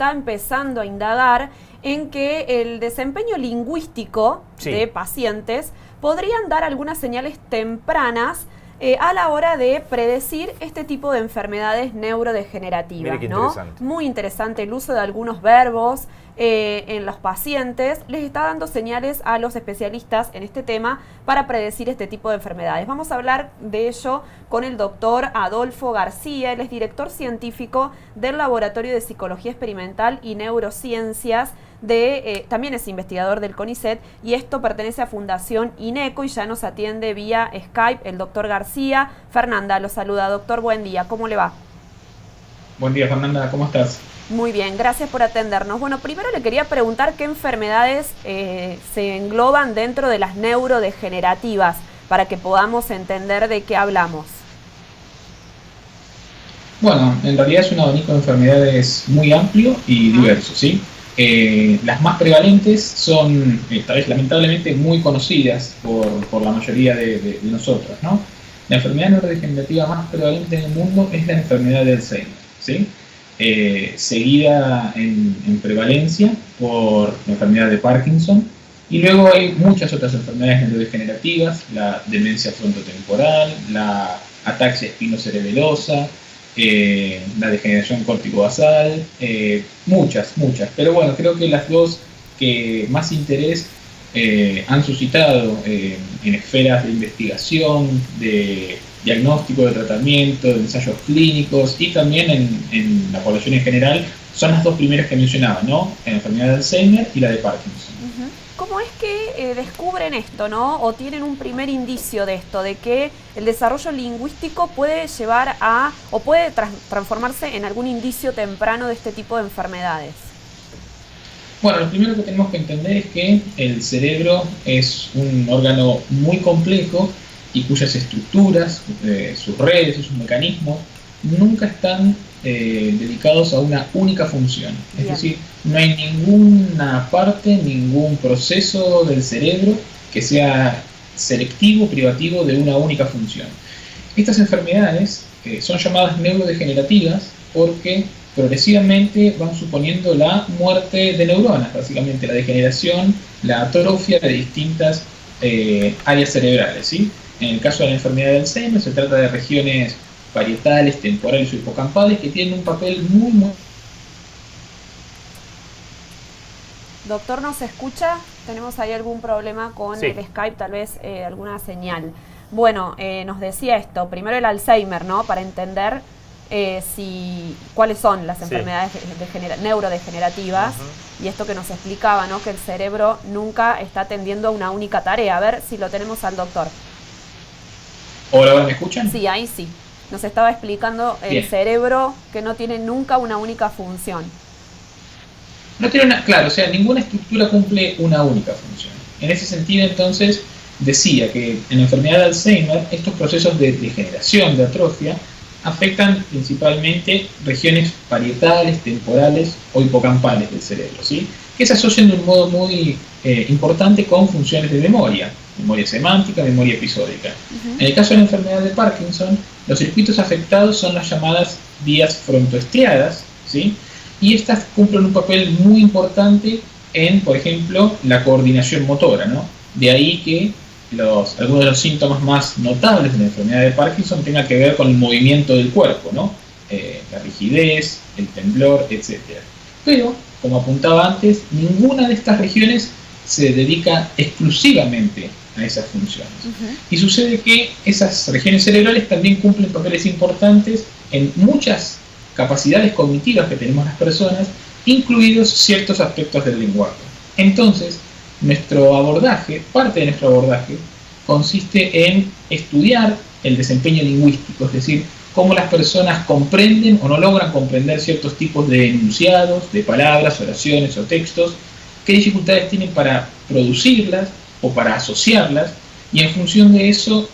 está empezando a indagar en que el desempeño lingüístico de pacientes podrían dar algunas señales tempranas a la hora de predecir este tipo de enfermedades neurodegenerativas, ¿no? Muy interesante el uso de algunos verbos en los pacientes. Les está dando señales a los especialistas en este tema para predecir este tipo de enfermedades. Vamos a hablar de ello con el doctor Adolfo García. Él es director científico del Laboratorio de Psicología Experimental y Neurociencias también es investigador del CONICET, y esto pertenece a Fundación INECO, y ya nos atiende vía Skype el doctor García. Fernanda lo saluda. Doctor, buen día, ¿cómo le va? Buen día, Fernanda, ¿cómo estás? Muy bien, gracias por atendernos. Bueno, primero le quería preguntar qué enfermedades se engloban dentro de las neurodegenerativas, para que podamos entender de qué hablamos. Bueno, en realidad es un abanico de enfermedades muy amplio y diverso, ¿sí? Las más prevalentes son, tal vez lamentablemente, muy conocidas por la mayoría de nosotros, ¿no? La enfermedad neurodegenerativa más prevalente en el mundo es la enfermedad de Alzheimer, ¿sí? Seguida en prevalencia por la enfermedad de Parkinson, y luego hay muchas otras enfermedades neurodegenerativas: la demencia frontotemporal, la ataxia espinocerebelosa, la degeneración corticobasal, muchas, pero bueno, creo que las dos que más interés han suscitado en esferas de investigación, de diagnóstico, de tratamiento, de ensayos clínicos y también en la población en general, son las dos primeras que mencionaba, ¿no? La enfermedad de Alzheimer y la de Parkinson. ¿Cómo es que descubren esto, ¿no? O tienen un primer indicio de esto, de que el desarrollo lingüístico puede llevar a, o puede transformarse en algún indicio temprano de este tipo de enfermedades? Bueno, lo primero que tenemos que entender es que el cerebro es un órgano muy complejo y cuyas estructuras, sus redes y sus mecanismos nunca están dedicados a una única función. Es decir, no hay ninguna parte, ningún proceso del cerebro que sea selectivo, privativo de una única función. Estas enfermedades son llamadas neurodegenerativas porque progresivamente van suponiendo la muerte de neuronas, básicamente la degeneración, la atrofia de distintas áreas cerebrales, ¿sí? En el caso de la enfermedad de Alzheimer se trata de regiones parietales, temporales o hipocampales que tienen un papel muy... Doctor, ¿nos escucha? Tenemos ahí algún problema con el Skype, tal vez alguna señal. Bueno, nos decía esto, primero el Alzheimer, ¿no? Para entender cuáles son las enfermedades neurodegenerativas, y esto que nos explicaba, ¿no? Que el cerebro nunca está atendiendo a una única tarea. A ver si lo tenemos al doctor. ¿Ahora me escuchan? Sí, ahí sí. Nos estaba explicando el cerebro que no tiene nunca una única función. No tiene claro, o sea, ninguna estructura cumple una única función. En ese sentido, entonces, decía que en la enfermedad de Alzheimer estos procesos de degeneración, de atrofia, afectan principalmente regiones parietales, temporales o hipocampales del cerebro, ¿sí? Que se asocian de un modo muy importante con funciones de memoria semántica, memoria episódica. En el caso de la enfermedad de Parkinson, los circuitos afectados son las llamadas vías frontoestriadas, ¿sí? Y estas cumplen un papel muy importante en, por ejemplo, la coordinación motora, ¿no? De ahí que algunos de los síntomas más notables de la enfermedad de Parkinson tengan que ver con el movimiento del cuerpo, ¿no? La rigidez, el temblor, etc. Pero, como apuntaba antes, ninguna de estas regiones se dedica exclusivamente a esas funciones. Y sucede que esas regiones cerebrales también cumplen papeles importantes en muchas capacidades cognitivas que tenemos las personas, incluidos ciertos aspectos del lenguaje. Entonces, parte de nuestro abordaje consiste en estudiar el desempeño lingüístico, es decir, cómo las personas comprenden o no logran comprender ciertos tipos de enunciados, de palabras, oraciones o textos, qué dificultades tienen para producirlas o para asociarlas, y en función de eso,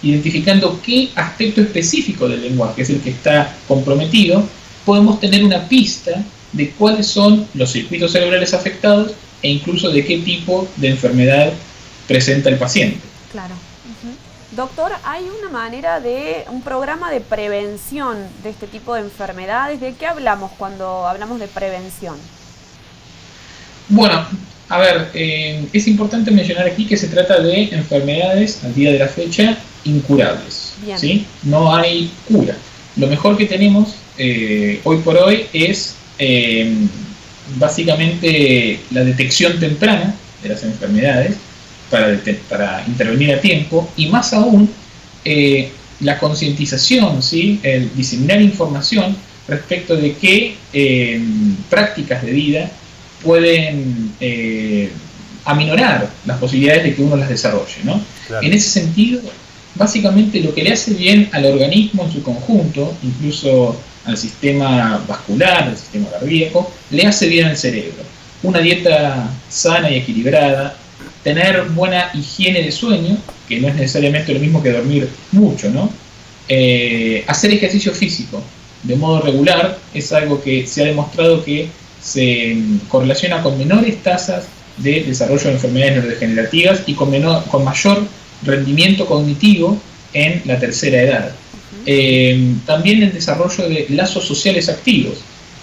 identificando qué aspecto específico del lenguaje es el que está comprometido, podemos tener una pista de cuáles son los circuitos cerebrales afectados e incluso de qué tipo de enfermedad presenta el paciente. Claro. Doctor, ¿hay una manera un programa de prevención de este tipo de enfermedades? ¿De qué hablamos cuando hablamos de prevención? Bueno, a ver, es importante mencionar aquí que se trata de enfermedades, al día de la fecha, incurables. ¿Sí? No hay cura. Lo mejor que tenemos hoy por hoy es básicamente la detección temprana de las enfermedades para intervenir a tiempo, y más aún la concientización, ¿sí? El diseminar información respecto de qué prácticas de vida pueden aminorar las posibilidades de que uno las desarrolle, ¿no? Claro. En ese sentido, básicamente lo que le hace bien al organismo en su conjunto, incluso al sistema vascular, al sistema cardíaco, le hace bien al cerebro. Una dieta sana y equilibrada, tener buena higiene de sueño, que no es necesariamente lo mismo que dormir mucho, ¿no? Hacer ejercicio físico de modo regular es algo que se ha demostrado que se correlaciona con menores tasas de desarrollo de enfermedades neurodegenerativas y con mayor rendimiento cognitivo en la tercera edad. También el desarrollo de lazos sociales activos,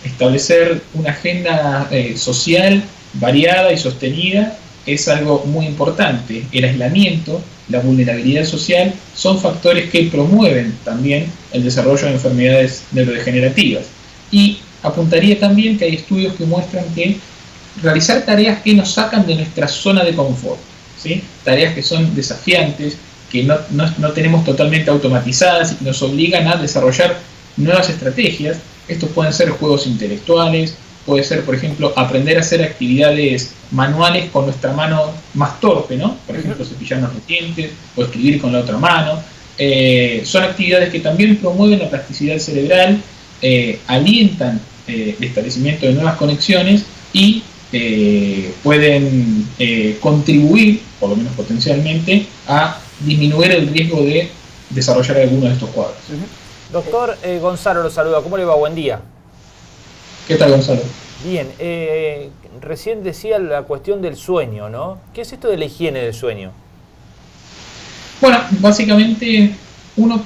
establecer una agenda social variada y sostenida es algo muy importante. El aislamiento, la vulnerabilidad social son factores que promueven también el desarrollo de enfermedades neurodegenerativas. Y apuntaría también que hay estudios que muestran que realizar tareas que nos sacan de nuestra zona de confort, ¿sí? Tareas que son desafiantes, que no tenemos totalmente automatizadas y que nos obligan a desarrollar nuevas estrategias. Estos pueden ser juegos intelectuales, puede ser, por ejemplo, aprender a hacer actividades manuales con nuestra mano más torpe, ¿no? Por ejemplo, cepillarnos los dientes o escribir con la otra mano. Son actividades que también promueven la plasticidad cerebral, alientan el establecimiento de nuevas conexiones y pueden contribuir, por lo menos potencialmente, a disminuir el riesgo de desarrollar alguno de estos cuadros. Doctor Gonzalo lo saluda, ¿cómo le va? Buen día. ¿Qué tal, Gonzalo? Bien, recién decía la cuestión del sueño, ¿no? ¿Qué es esto de la higiene del sueño? Bueno, básicamente uno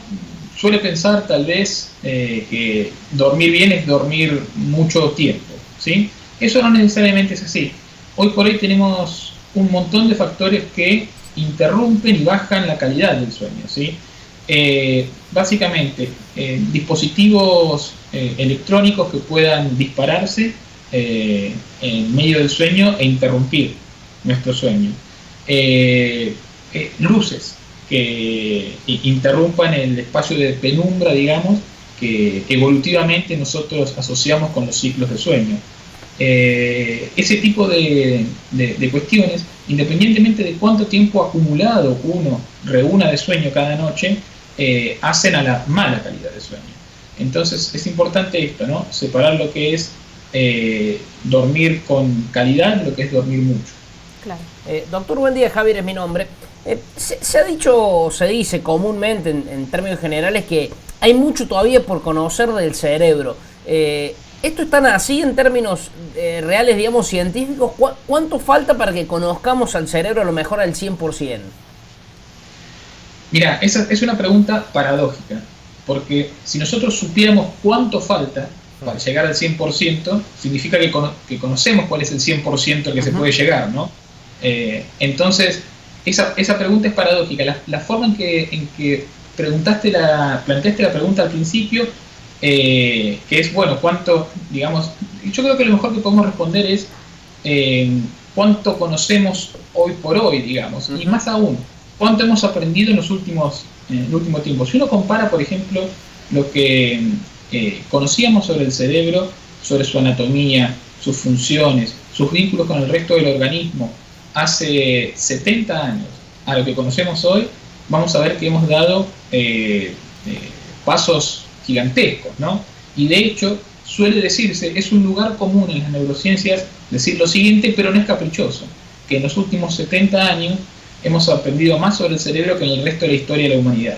suele pensar tal vez que dormir bien es dormir mucho tiempo, ¿sí? Eso no necesariamente es así. Hoy por hoy tenemos un montón de factores que interrumpen y bajan la calidad del sueño, ¿sí? Básicamente, dispositivos electrónicos que puedan dispararse en medio del sueño e interrumpir nuestro sueño. Luces que interrumpan el espacio de penumbra, digamos, que evolutivamente nosotros asociamos con los ciclos de sueño. Ese tipo de cuestiones, independientemente de cuánto tiempo acumulado uno reúna de sueño cada noche, hacen a la mala calidad de sueño. Entonces es importante esto, ¿no? Separar lo que es dormir con calidad de lo que es dormir mucho. Claro. Doctor, buen día, Javier es mi nombre. Se ha dicho, se dice comúnmente en términos generales que hay mucho todavía por conocer del cerebro. ¿Esto es tan así en términos reales, digamos, científicos? ¿Cuánto falta para que conozcamos al cerebro a lo mejor al 100%? Mira, esa es una pregunta paradójica, porque si nosotros supiéramos cuánto falta para llegar al 100%, significa que conocemos cuál es el 100% que se puede llegar, ¿no? Entonces, esa pregunta es paradójica. La forma en que planteaste la pregunta al principio, que es, bueno, cuánto, digamos, yo creo que lo mejor que podemos responder es cuánto conocemos hoy por hoy, digamos, y más aún, cuánto hemos aprendido en el último tiempo. Si uno compara, por ejemplo, lo que conocíamos sobre el cerebro, sobre su anatomía, sus funciones, sus vínculos con el resto del organismo, hace 70 años a lo que conocemos hoy, vamos a ver que hemos dado pasos gigantescos, ¿no? Y de hecho, suele decirse, es un lugar común en las neurociencias decir lo siguiente, pero no es caprichoso, que en los últimos 70 años hemos aprendido más sobre el cerebro que en el resto de la historia de la humanidad.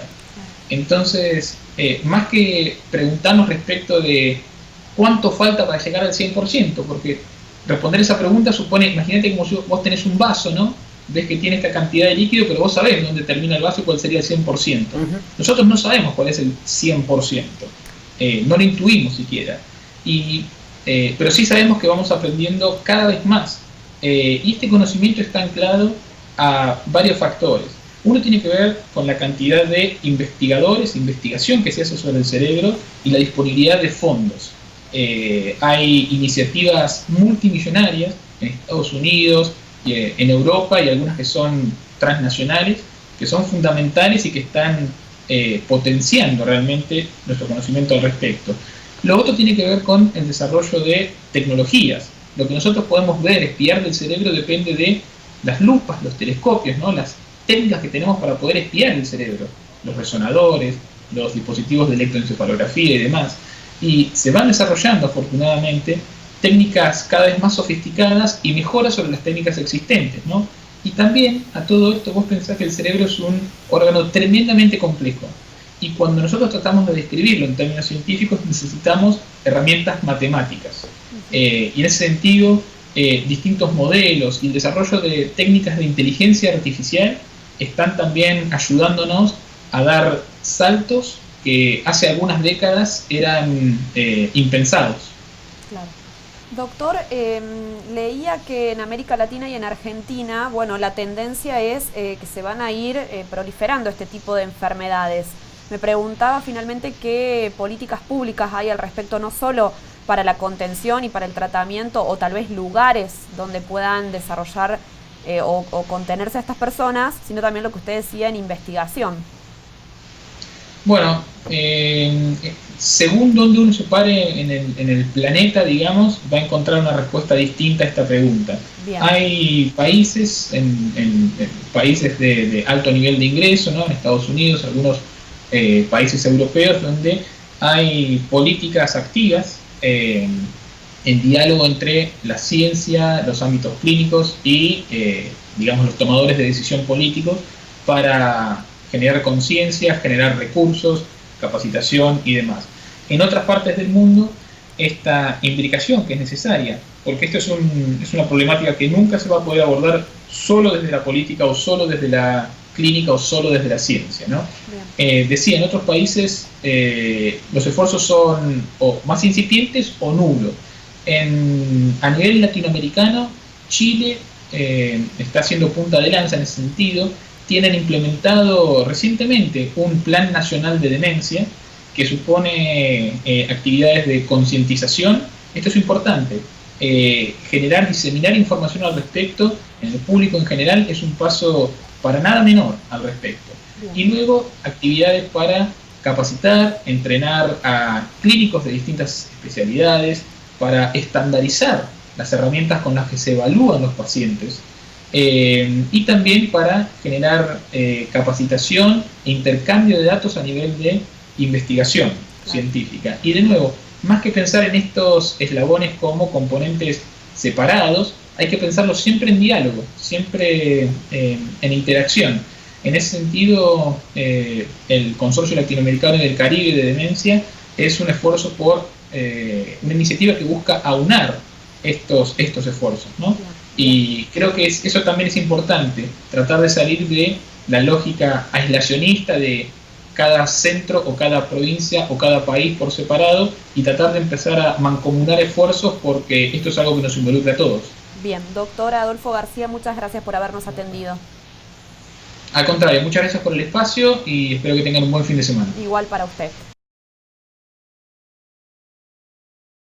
Entonces, más que preguntarnos respecto de cuánto falta para llegar al 100%, porque responder esa pregunta supone, imagínate como si vos tenés un vaso, ¿no? ves que tiene esta cantidad de líquido, pero vos sabés dónde termina el vaso y cuál sería el 100%. Nosotros no sabemos cuál es el 100%, no lo intuimos siquiera, pero sí sabemos que vamos aprendiendo cada vez más. Y este conocimiento está anclado a varios factores. Uno tiene que ver con la cantidad de investigación que se hace sobre el cerebro y la disponibilidad de fondos. Hay iniciativas multimillonarias en Estados Unidos, en Europa, y algunas que son transnacionales, que son fundamentales y que están potenciando realmente nuestro conocimiento al respecto. Lo otro tiene que ver con el desarrollo de tecnologías. Lo que nosotros podemos ver, espiar del cerebro, depende de las lupas, los telescopios, ¿no? Las técnicas que tenemos para poder espiar el cerebro, los resonadores, los dispositivos de electroencefalografía y demás. Y se van desarrollando, afortunadamente, técnicas cada vez más sofisticadas y mejoras sobre las técnicas existentes, ¿no? Y también, a todo esto, vos pensás que el cerebro es un órgano tremendamente complejo. Y cuando nosotros tratamos de describirlo en términos científicos, necesitamos herramientas matemáticas. Y en ese sentido, distintos modelos y el desarrollo de técnicas de inteligencia artificial están también ayudándonos a dar saltos que hace algunas décadas eran impensados. Claro. Doctor, leía que en América Latina y en Argentina, bueno, la tendencia es que se van a ir proliferando este tipo de enfermedades. Me preguntaba finalmente qué políticas públicas hay al respecto, no solo para la contención y para el tratamiento, o tal vez lugares donde puedan desarrollar o contenerse a estas personas, sino también lo que usted decía en investigación. Bueno, según donde uno se pare en el planeta, digamos, va a encontrar una respuesta distinta a esta pregunta. Bien. Hay países, países de alto nivel de ingreso, ¿no? En Estados Unidos, algunos países europeos, donde hay políticas activas en diálogo entre la ciencia, los ámbitos clínicos y, digamos, los tomadores de decisión políticos para generar conciencia, generar recursos, capacitación y demás. En otras partes del mundo, esta imbricación que es necesaria, porque esto es una problemática que nunca se va a poder abordar solo desde la política o solo desde la clínica o solo desde la ciencia, ¿no? Decía, en otros países los esfuerzos son o más incipientes o nulos. A nivel latinoamericano, Chile está haciendo punta de lanza en ese sentido. Tienen implementado recientemente un plan nacional de demencia que supone actividades de concientización. Esto es importante. Diseminar información al respecto en el público en general es un paso para nada menor al respecto. Y luego actividades para capacitar, entrenar a clínicos de distintas especialidades, para estandarizar las herramientas con las que se evalúan los pacientes, y también para generar capacitación e intercambio de datos a nivel de investigación científica. Y de nuevo, más que pensar en estos eslabones como componentes separados, hay que pensarlos siempre en diálogo, siempre en interacción. En ese sentido, el Consorcio Latinoamericano del Caribe de Demencia es un esfuerzo por una iniciativa que busca aunar estos esfuerzos, ¿no? Y creo que eso también es importante, tratar de salir de la lógica aislacionista de cada centro o cada provincia o cada país por separado y tratar de empezar a mancomunar esfuerzos, porque esto es algo que nos involucra a todos. Bien, doctor Adolfo García, muchas gracias por habernos atendido. Al contrario, muchas gracias por el espacio y espero que tengan un buen fin de semana. Igual para usted.